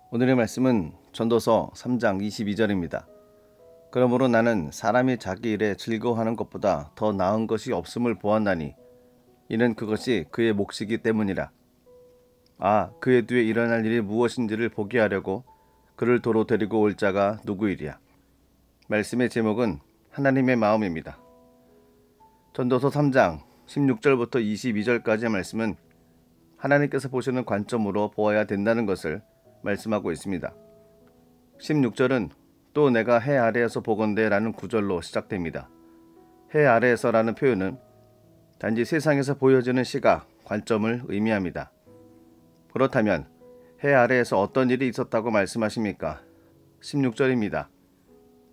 오늘의 말씀은 전도서 3장 22절입니다. 그러므로 나는 사람이 자기 일에 즐거워하는 것보다 더 나은 것이 없음을 보았나니 이는 그것이 그의 몫이기 때문이라. 그의 뒤에 일어날 일이 무엇인지를 보게 하려고 그를 도로 데리고 올 자가 누구이랴. 말씀의 제목은 하나님의 마음입니다. 전도서 3장 16절부터 22절까지의 말씀은 하나님께서 보시는 관점으로 보아야 된다는 것을 말씀하고 있습니다. 16절은 또 내가 해 아래에서 보건대 라는 구절로 시작됩니다. 해 아래에서 라는 표현은 단지 세상에서 보여지는 시각, 관점을 의미합니다. 그렇다면 해 아래에서 어떤 일이 있었다고 말씀하십니까? 16절입니다.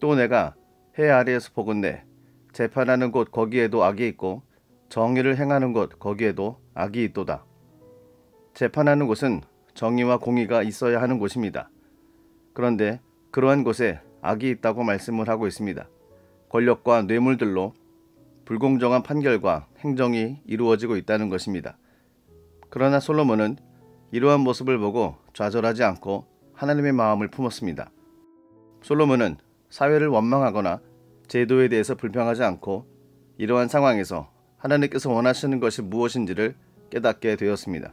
또 내가 해 아래에서 보건대 재판하는 곳 거기에도 악이 있고 정의를 행하는 곳 거기에도 악이 있도다. 재판하는 곳은 정의와 공의가 있어야 하는 곳입니다. 그런데 그러한 곳에 악이 있다고 말씀을 하고 있습니다. 권력과 뇌물들로 불공정한 판결과 행정이 이루어지고 있다는 것입니다. 그러나 솔로몬은 이러한 모습을 보고 좌절하지 않고 하나님의 마음을 품었습니다. 솔로몬은 사회를 원망하거나 제도에 대해서 불평하지 않고 이러한 상황에서 하나님께서 원하시는 것이 무엇인지를 깨닫게 되었습니다.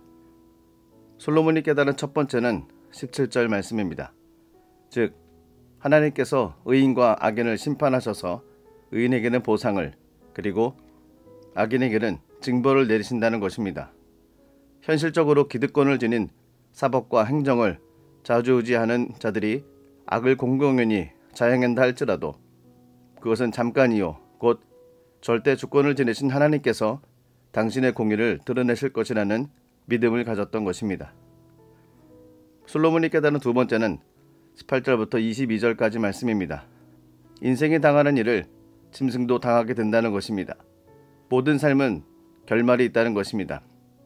솔로몬이 깨달은 첫 번째는 17절 말씀입니다. 즉 하나님께서 의인과 악인을 심판하셔서 의인에게는 보상을 그리고 악인에게는 징벌을 내리신다는 것입니다. 현실적으로 기득권을 지닌 사법과 행정을 좌지우지하는 자들이 악을 공공연히 자행한다 할지라도 그것은 잠깐이요 곧 절대 주권을 지니신 하나님께서 당신의 공의를 드러내실 것이라는 믿음을 가졌던 것입니다. 솔로몬이 깨달은 두 번째는 18절부터 22절까지 말씀입니다. 인생이 당하는 일을 짐승도 당하게 된다는 것입니다. 모든 삶은 결말이 있다는 것입니다.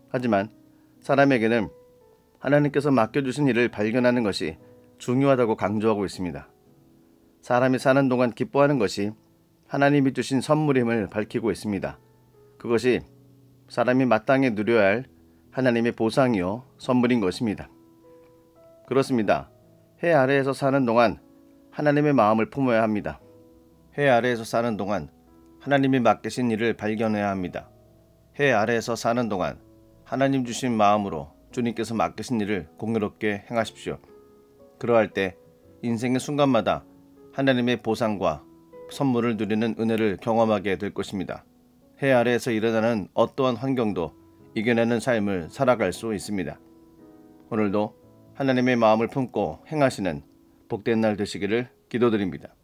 하지만 사람에게는 하나님께서 맡겨주신 일을 발견하는 것이 중요하다고 강조하고 있습니다. 사람이 사는 동안 기뻐하는 것이 하나님이 주신 선물임을 밝히고 있습니다. 그것이 사람이 마땅히 누려야 할 하나님의 보상이요 선물인 것입니다. 그렇습니다. 해 아래에서 사는 동안 하나님의 마음을 품어야 합니다. 해 아래에서 사는 동안 하나님이 맡기신 일을 발견해야 합니다. 해 아래에서 사는 동안 하나님 주신 마음으로 주님께서 맡기신 일을 공의롭게 행하십시오. 그러할 때 인생의 순간마다 하나님의 보상과 선물을 누리는 은혜를 경험하게 될 것입니다. 해 아래에서 일어나는 어떠한 환경도 이겨내는 삶을 살아갈 수 있습니다. 오늘도 하나님의 마음을 품고 행하시는 복된 날 되시기를 기도드립니다.